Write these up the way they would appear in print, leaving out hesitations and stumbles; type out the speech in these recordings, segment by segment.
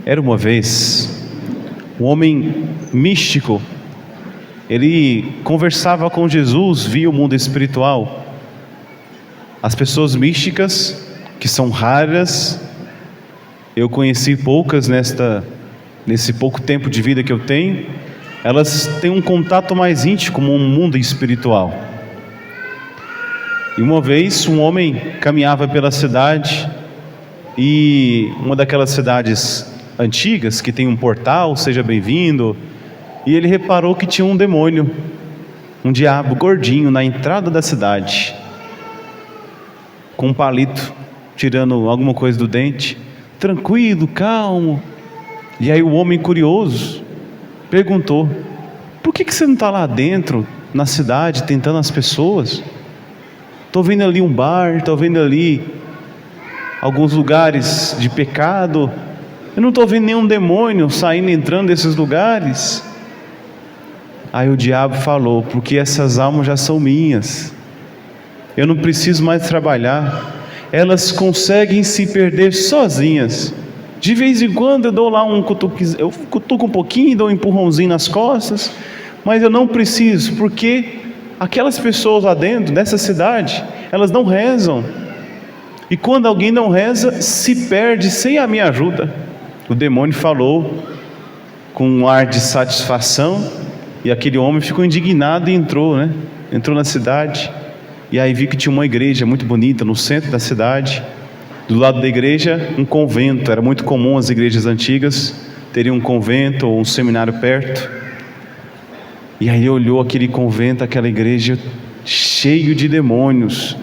Era uma vez um homem místico. Ele conversava com Jesus via o mundo espiritual. As pessoas místicas, que são raras, eu conheci poucas nesse pouco tempo de vida que eu tenho. Elas têm um contato mais íntimo com o mundo espiritual. E uma vez um homem caminhava pela cidade, e uma daquelas cidades antigas que tem um portal, seja bem-vindo, e ele reparou que tinha um demônio, um diabo gordinho na entrada da cidade, com um palito, tirando alguma coisa do dente, tranquilo, calmo. E aí o homem curioso perguntou: por que você não está lá dentro, na cidade, tentando as pessoas? Estou vendo ali um bar, estou vendo ali alguns lugares de pecado, eu não estou vendo nenhum demônio saindo, entrando desses lugares. Aí o diabo falou: porque essas almas já são minhas, eu não preciso mais trabalhar, elas conseguem se perder sozinhas. De vez em quando eu dou lá um cutuque, eu cutuco um pouquinho, dou um empurrãozinho nas costas, mas eu não preciso, porque aquelas pessoas lá dentro, nessa cidade, elas não rezam, e quando alguém não reza, se perde sem a minha ajuda. O demônio falou com um ar de satisfação, e aquele homem ficou indignado e entrou na cidade. E aí vi que tinha uma igreja muito bonita no centro da cidade. Do lado da igreja, um convento. Era muito comum as igrejas antigas terem um convento ou um seminário perto. E aí olhou aquele convento, aquela igreja cheio de demônios.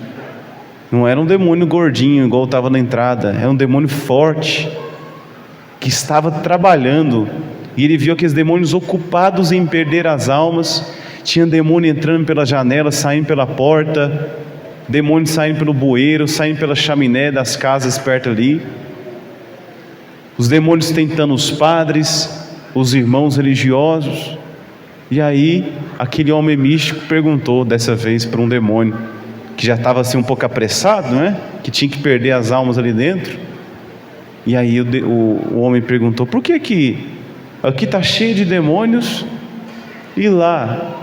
Não era um demônio gordinho igual estava na entrada, era um demônio forte que estava trabalhando. E ele viu aqueles demônios ocupados em perder as almas. Tinha demônio entrando pela janela, saindo pela porta, demônio saindo pelo bueiro, saindo pela chaminé das casas perto ali. Os demônios tentando os padres, os irmãos religiosos. E aí aquele homem místico perguntou dessa vez para um demônio que já estava assim um pouco apressado, que tinha que perder as almas ali dentro. E aí o homem perguntou: por que aqui está cheio de demônios, e lá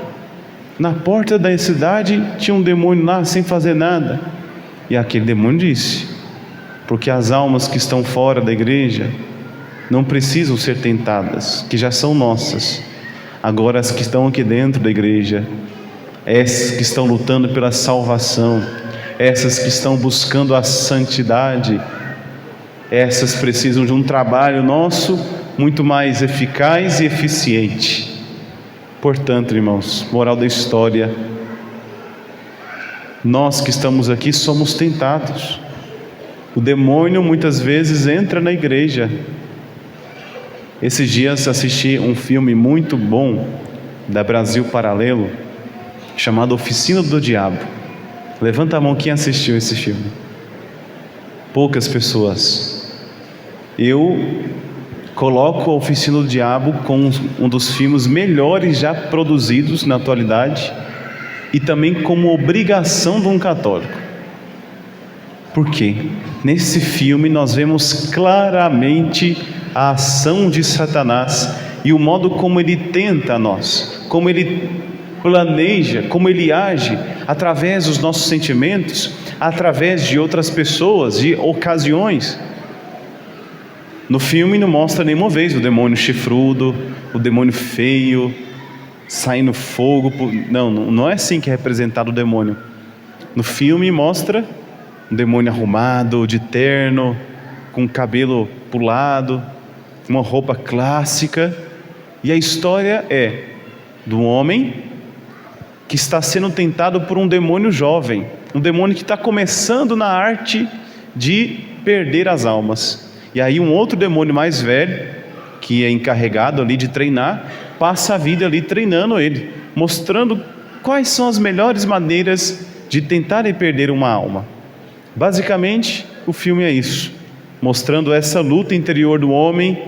na porta da cidade tinha um demônio lá sem fazer nada? E aquele demônio disse: porque as almas que estão fora da igreja não precisam ser tentadas, que já são nossas. Agora as que estão aqui dentro da igreja, essas que estão lutando pela salvação, essas que estão buscando a santidade, essas precisam de um trabalho nosso muito mais eficaz e eficiente. Portanto, irmãos, moral da história, nós que estamos aqui somos tentados. O demônio muitas vezes entra na igreja. Esses dias assisti um filme muito bom da Brasil Paralelo, chamado Oficina do Diabo. Levanta a mão quem assistiu esse filme. Poucas pessoas. Eu coloco a Oficina do Diabo como um dos filmes melhores já produzidos na atualidade, e também como obrigação de um católico. Por quê? Nesse filme nós vemos claramente a ação de Satanás e o modo como ele tenta a nós, como ele planeja, como ele age através dos nossos sentimentos, através de outras pessoas, de ocasiões. No filme não mostra nenhuma vez o demônio chifrudo, o demônio feio, saindo fogo. Não é assim que é representado o demônio. No filme mostra um demônio arrumado, de terno, com o cabelo pulado, uma roupa clássica. E a história é do homem que está sendo tentado por um demônio jovem, um demônio que está começando na arte de perder as almas. E aí um outro demônio mais velho, que é encarregado ali de treinar, passa a vida ali treinando ele, mostrando quais são as melhores maneiras de tentarem perder uma alma. Basicamente o filme é isso, mostrando essa luta interior do homem,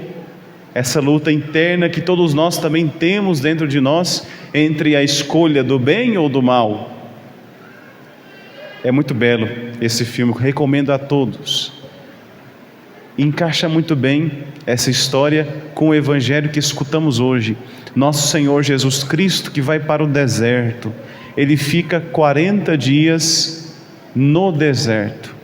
essa luta interna que todos nós também temos dentro de nós, entre a escolha do bem ou do mal. É muito belo esse filme, recomendo a todos. encaixa muito bem essa história com o evangelho que escutamos hoje. Nosso Senhor Jesus Cristo, que vai para o deserto, ele fica 40 dias no deserto.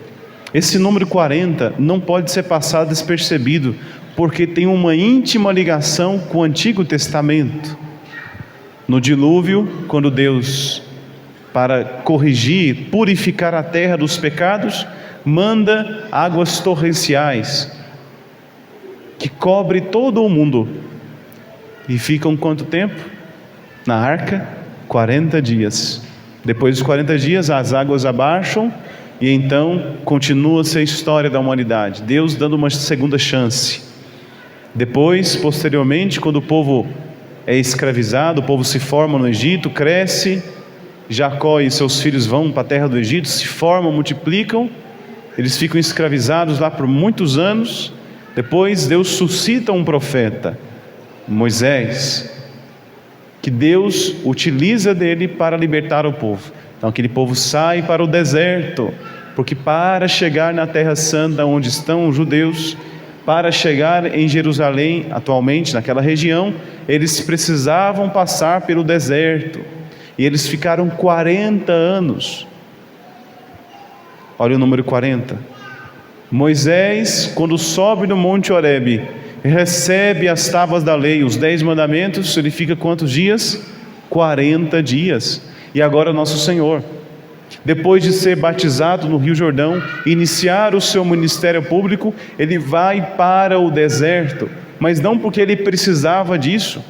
Esse número 40 não pode ser passado despercebido, porque tem uma íntima ligação com o Antigo Testamento. No dilúvio, quando Deus, para corrigir, purificar a terra dos pecados, manda águas torrenciais, que cobre todo o mundo. E ficam quanto tempo? Na arca? 40 dias. Depois dos 40 dias, as águas abaixam, e então continua-se a história da humanidade, Deus dando uma segunda chance. Depois, posteriormente, quando o povo é escravizado, o povo se forma no Egito, cresce, Jacó e seus filhos vão para a terra do Egito, se formam, multiplicam, eles ficam escravizados lá por muitos anos. Depois Deus suscita um profeta, Moisés, que Deus utiliza dele para libertar o povo. Então aquele povo sai para o deserto, porque para chegar na terra santa onde estão os judeus, para chegar em Jerusalém, atualmente naquela região, eles precisavam passar pelo deserto, e eles ficaram 40 anos. Olha o número 40. Moisés, quando sobe no Monte Horebe, recebe as tábuas da lei, os 10 mandamentos, ele fica quantos dias? 40 dias. E agora nosso Senhor, depois de ser batizado no Rio Jordão, iniciar o seu ministério público, ele vai para o deserto, mas não porque ele precisava disso.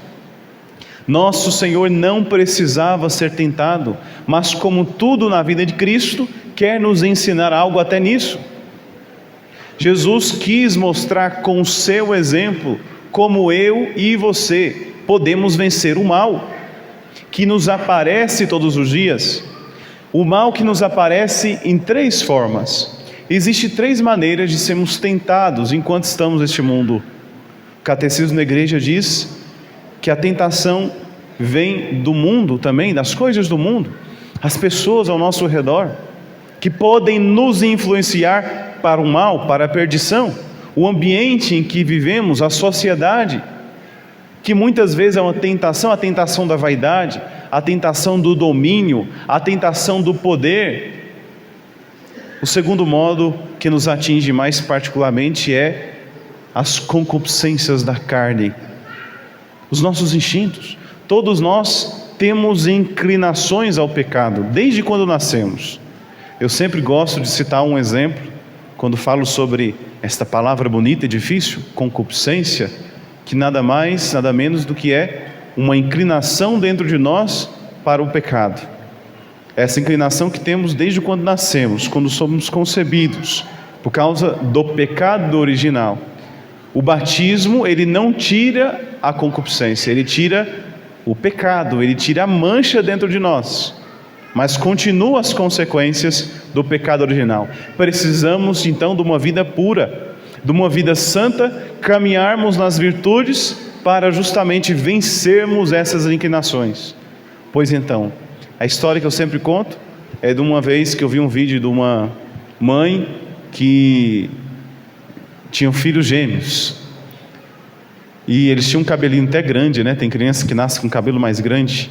Nosso Senhor não precisava ser tentado, mas como tudo na vida de Cristo, quer nos ensinar algo até nisso. Jesus quis mostrar com o seu exemplo como eu e você podemos vencer o mal, que nos aparece todos os dias. O mal que nos aparece em 3 formas. Existem 3 maneiras de sermos tentados enquanto estamos neste mundo. O Catecismo da Igreja diz que a tentação vem do mundo também, das coisas do mundo, as pessoas ao nosso redor, que podem nos influenciar para o mal, para a perdição, o ambiente em que vivemos, a sociedade, que muitas vezes é uma tentação, a tentação da vaidade, a tentação do domínio, a tentação do poder. O segundo modo que nos atinge mais particularmente é as concupiscências da carne, os nossos instintos. Todos nós temos inclinações ao pecado, desde quando nascemos. Eu sempre gosto de citar um exemplo, quando falo sobre esta palavra bonita e difícil, concupiscência, que nada mais, nada menos do que é uma inclinação dentro de nós para o pecado. Essa inclinação que temos desde quando nascemos, quando somos concebidos, por causa do pecado original. O batismo, ele não tira a concupiscência, ele tira o pecado, ele tira a mancha dentro de nós, mas continua as consequências do pecado original. Precisamos então de uma vida pura, de uma vida santa, caminharmos nas virtudes para justamente vencermos essas inclinações. Pois então, a história que eu sempre conto é de uma vez que eu vi um vídeo de uma mãe que tinha filhos gêmeos, e eles tinham um cabelinho até grande, né? Tem criança que nasce com cabelo mais grande.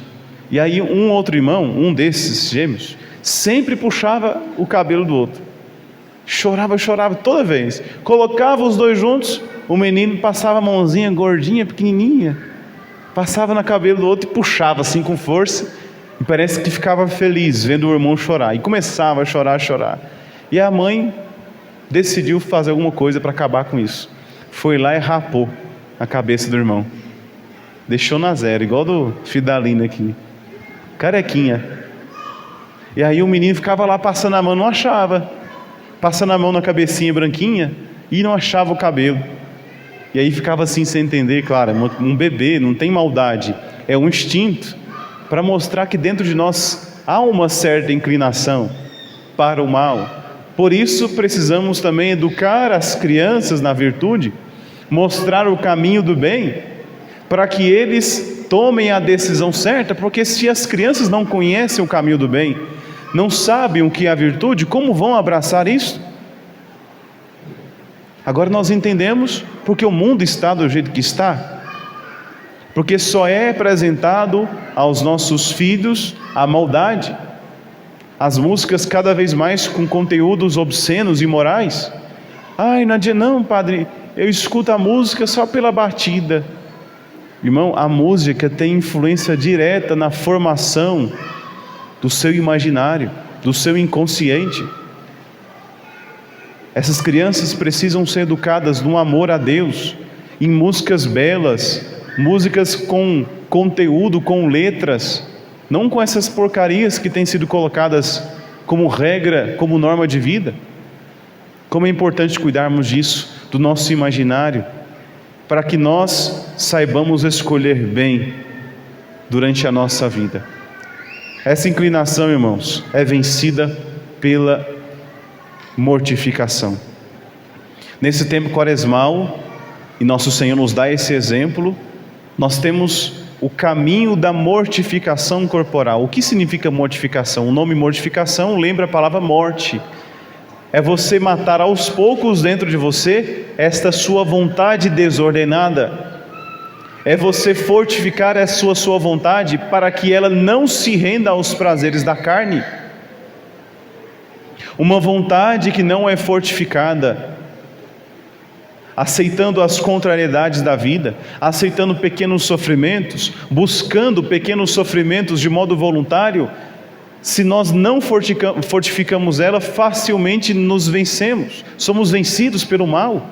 E aí um outro irmão, um desses gêmeos, sempre puxava o cabelo do outro. Chorava toda vez. Colocava os dois juntos, o menino passava a mãozinha gordinha, pequenininha, passava no cabelo do outro e puxava assim com força. E parece que ficava feliz vendo o irmão chorar. E começava a chorar. E a mãe decidiu fazer alguma coisa para acabar com isso. Foi lá e rapou a cabeça do irmão. Deixou na zero, igual do filho da Lina aqui. Carequinha. E aí o menino ficava lá passando a mão, não achava. Passando a mão na cabecinha branquinha e não achava o cabelo. E aí ficava assim sem entender, claro, um bebê, não tem maldade. É um instinto para mostrar que dentro de nós há uma certa inclinação para o mal. Por isso precisamos também educar as crianças na virtude, mostrar o caminho do bem, para que eles tomem a decisão certa, porque se as crianças não conhecem o caminho do bem, não sabem o que é a virtude, como vão abraçar isso? Agora nós entendemos porque o mundo está do jeito que está. Porque só é apresentado aos nossos filhos a maldade. As músicas cada vez mais com conteúdos obscenos e imorais. Ai, não adianta não, padre, eu escuto a música só pela batida. Irmão, a música tem influência direta na formação do seu imaginário, do seu inconsciente. Essas crianças precisam ser educadas no amor a Deus, em músicas belas, músicas com conteúdo, com letras, não com essas porcarias que têm sido colocadas como regra, como norma de vida. Como é importante cuidarmos disso, do nosso imaginário, para que nós saibamos escolher bem durante a nossa vida. Essa inclinação, irmãos, é vencida pela mortificação. Nesse tempo quaresmal, e nosso Senhor nos dá esse exemplo, nós temos o caminho da mortificação corporal. O que significa mortificação? O nome mortificação lembra a palavra morte. É você matar aos poucos dentro de você esta sua vontade desordenada. É você fortificar a sua vontade para que ela não se renda aos prazeres da carne. Uma vontade que não é fortificada, aceitando as contrariedades da vida, aceitando pequenos sofrimentos, buscando pequenos sofrimentos de modo voluntário, se nós não fortificamos ela, facilmente nos vencemos, somos vencidos pelo mal,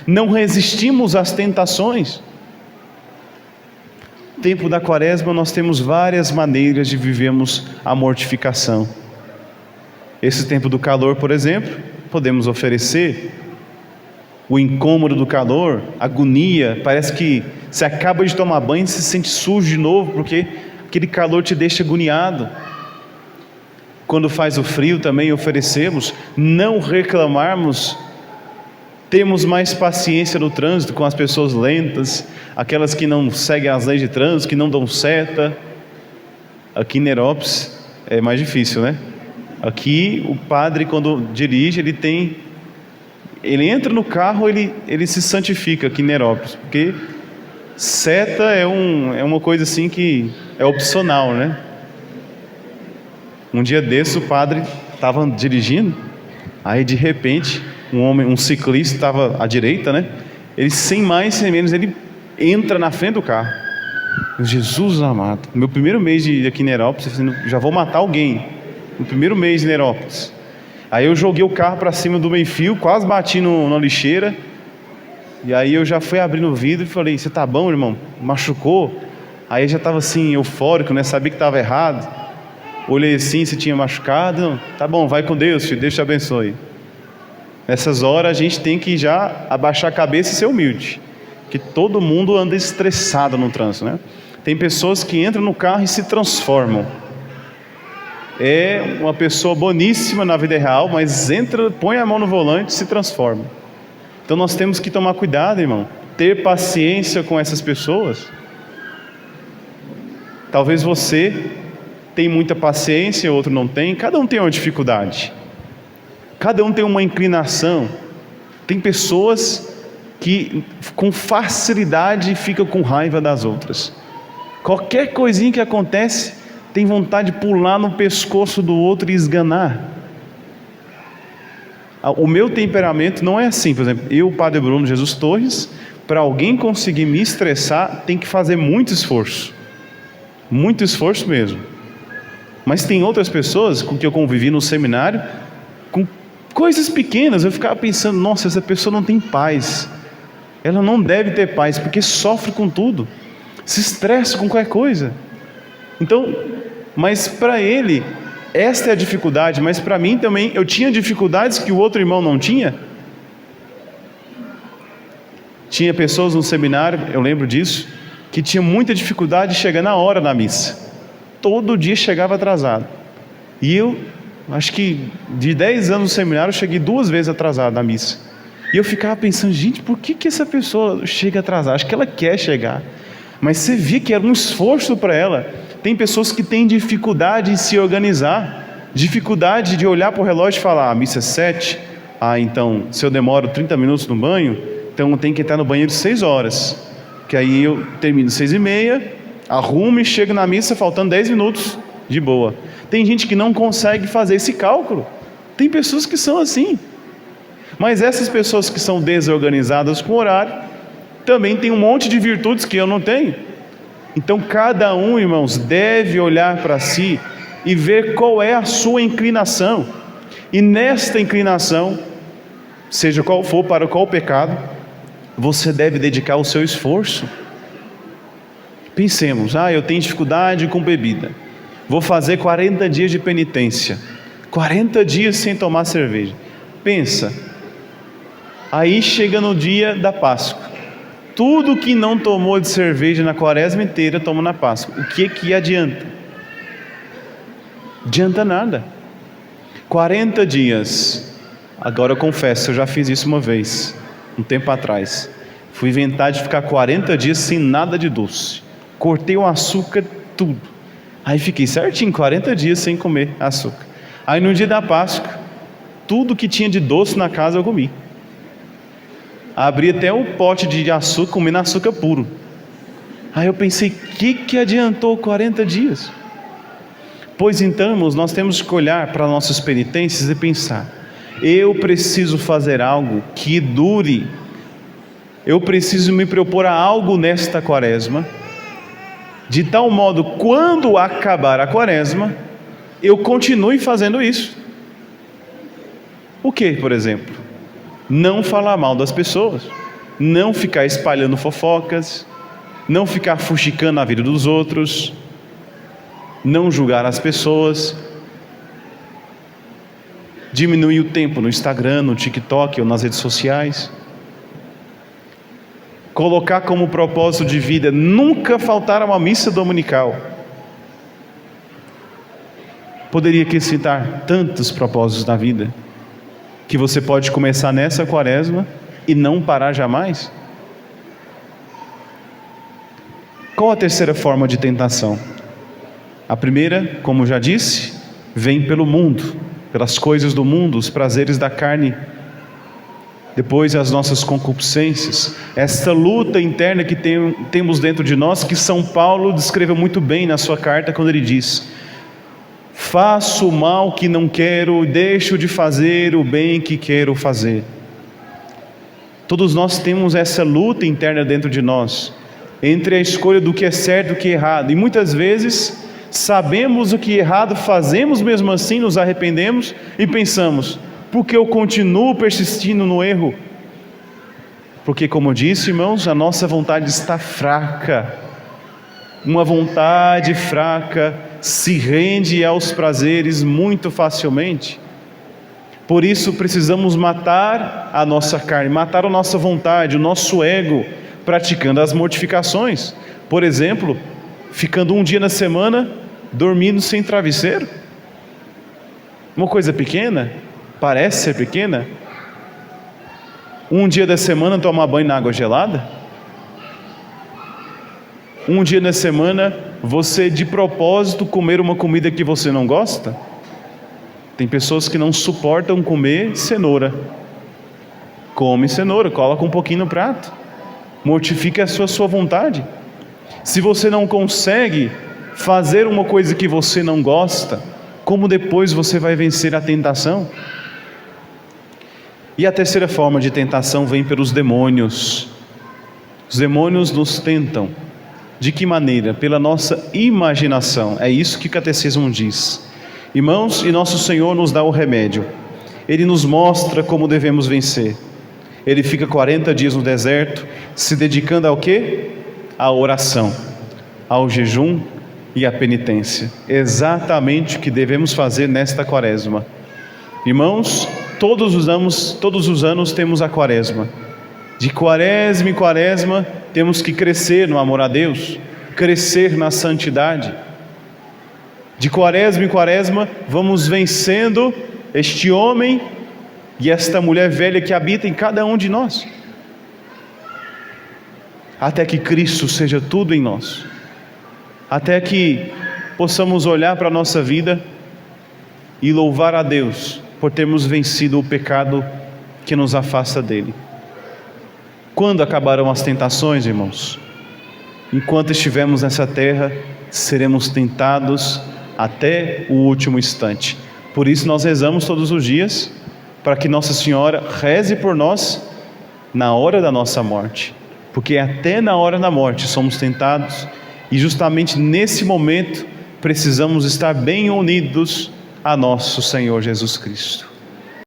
não resistimos às tentações. No tempo da quaresma nós temos várias maneiras de vivermos a mortificação. Esse tempo do calor, por exemplo, podemos oferecer o incômodo do calor, agonia, parece que você acaba de tomar banho e se sente sujo de novo, porque aquele calor te deixa agoniado. Quando faz o frio também oferecemos, não reclamarmos, temos mais paciência no trânsito com as pessoas lentas, aquelas que não seguem as leis de trânsito, que não dão seta. Aqui em Nerópolis é mais difícil, né? Aqui o padre, quando dirige, ele entra no carro, ele se santifica aqui em Nerópolis, porque seta é uma coisa assim que é opcional, né? Um dia desse o padre estava dirigindo, aí de repente um ciclista estava à direita, né? Ele sem mais sem menos, ele entra na frente do carro. Jesus amado, meu primeiro mês aqui em Nerópolis, já vou matar alguém, no primeiro mês de Nerópolis. Aí eu joguei o carro para cima do meio-fio, quase bati na lixeira. E aí eu já fui abrindo o vidro e falei: você tá bom, irmão? Machucou? Aí eu já estava assim, eufórico, né? Sabia que estava errado. Olhei assim, se tinha machucado. Não, tá bom, vai com Deus, filho, Deus te abençoe. Nessas horas a gente tem que já abaixar a cabeça e ser humilde, que todo mundo anda estressado no trânsito, né? Tem pessoas que entram no carro e se transformam. É uma pessoa boníssima na vida real, mas entra, põe a mão no volante e se transforma. Então nós temos que tomar cuidado, irmão, ter paciência com essas pessoas. Talvez você tem muita paciência, outro não tem, cada um tem uma dificuldade, cada um tem uma inclinação. Tem pessoas que com facilidade ficam com raiva das outras. Qualquer coisinha que acontece, tem vontade de pular no pescoço do outro e esganar. O meu temperamento não é assim. Por exemplo, eu, Padre Bruno Jesus Torres, para alguém conseguir me estressar, tem que fazer muito esforço mesmo. Mas tem outras pessoas com que eu convivi no seminário, com coisas pequenas, eu ficava pensando: nossa, essa pessoa não tem paz, ela não deve ter paz, porque sofre com tudo, se estressa com qualquer coisa. Então, mas para ele, esta é a dificuldade, mas para mim também, eu tinha dificuldades que o outro irmão não tinha. Tinha pessoas no seminário, eu lembro disso, que tinha muita dificuldade de chegar na hora na missa. Todo dia chegava atrasado. E eu, acho que de 10 anos no seminário, eu cheguei 2 vezes atrasado na missa. E eu ficava pensando: gente, por que essa pessoa chega atrasada? Acho que ela quer chegar. Mas você via que era um esforço para ela. Tem pessoas que têm dificuldade em se organizar, dificuldade de olhar para o relógio e falar: a missa é 7, Ah, então, se eu demoro 30 minutos no banho, então eu tenho que entrar no banheiro 6 horas. Que aí eu termino 6h30, arrumo e chego na missa faltando 10 minutos, de boa. Tem gente que não consegue fazer esse cálculo. Tem pessoas que são assim. Mas essas pessoas que são desorganizadas com o horário, também tem um monte de virtudes que eu não tenho. Então cada um, irmãos, deve olhar para si e ver qual é a sua inclinação. E nesta inclinação, seja qual for, para qual pecado, você deve dedicar o seu esforço. Pensemos, eu tenho dificuldade com bebida, vou fazer 40 dias de penitência, 40 dias sem tomar cerveja. Pensa, aí chega no dia da Páscoa, tudo que não tomou de cerveja na quaresma inteira, toma na Páscoa. O que adianta? Adianta nada. 40 dias, agora eu confesso, eu já fiz isso uma vez, um tempo atrás. Fui inventar de ficar 40 dias sem nada de doce, cortei o açúcar, tudo. Aí fiquei certinho, 40 dias sem comer açúcar. Aí no dia da Páscoa, tudo que tinha de doce na casa eu comi. Abri até o pote de açúcar, comendo açúcar puro. Aí eu pensei, que adiantou 40 dias? Pois então, irmãos, nós temos que olhar para nossas penitências e pensar: eu preciso fazer algo que dure. Eu preciso me propor a algo nesta quaresma, de tal modo, quando acabar a quaresma, eu continue fazendo isso. O que, por exemplo? Não falar mal das pessoas, não ficar espalhando fofocas, não ficar fuxicando a vida dos outros, não julgar as pessoas, diminuir o tempo no Instagram, no TikTok ou nas redes sociais, colocar como propósito de vida nunca faltar a uma missa dominical. Poderia aqui citar tantos propósitos da vida, que você pode começar nessa quaresma e não parar jamais. Qual a terceira forma de tentação? A primeira, como já disse, vem pelo mundo, pelas coisas do mundo, os prazeres da carne. Depois as nossas concupiscências, essa luta interna que temos dentro de nós, que São Paulo descreveu muito bem na sua carta, quando ele diz: faço o mal que não quero, deixo de fazer o bem que quero fazer. Todos nós temos essa luta interna dentro de nós, entre a escolha do que é certo e o que é errado, e muitas vezes sabemos o que é errado, fazemos mesmo assim, nos arrependemos e pensamos: por que eu continuo persistindo no erro? Porque, como eu disse, irmãos, a nossa vontade está fraca. Uma vontade fraca se rende aos prazeres muito facilmente. Por isso precisamos matar a nossa carne, matar a nossa vontade, o nosso ego, praticando as mortificações. Por exemplo, ficando um dia na semana dormindo sem travesseiro. Uma coisa pequena, parece ser pequena. Um dia da semana tomar banho na água gelada. Um dia na semana você de propósito comer uma comida que você não gosta. Tem pessoas que não suportam comer cenoura. Come cenoura, coloca um pouquinho no prato. Mortifica a sua vontade. Se você não consegue fazer uma coisa que você não gosta, como depois você vai vencer a tentação? E a terceira forma de tentação vem pelos demônios. Os demônios nos tentam. De que maneira? Pela nossa imaginação. É isso que o catecismo diz. Irmãos, e nosso Senhor nos dá o remédio. Ele nos mostra como devemos vencer. Ele fica 40 dias no deserto, se dedicando ao quê? À oração, ao jejum e à penitência. Exatamente o que devemos fazer nesta quaresma. Irmãos, todos os anos temos a quaresma. De quaresma em quaresma, temos que crescer no amor a Deus, crescer na santidade. De quaresma em quaresma, vamos vencendo este homem e esta mulher velha que habita em cada um de nós, até que Cristo seja tudo em nós, até que possamos olhar para a nossa vida e louvar a Deus por termos vencido o pecado que nos afasta dele. Quando acabarão as tentações, irmãos? Enquanto estivermos nessa terra, seremos tentados até o último instante. Por isso nós rezamos todos os dias, para que Nossa Senhora reze por nós na hora da nossa morte. Porque até na hora da morte somos tentados, e justamente nesse momento precisamos estar bem unidos a nosso Senhor Jesus Cristo.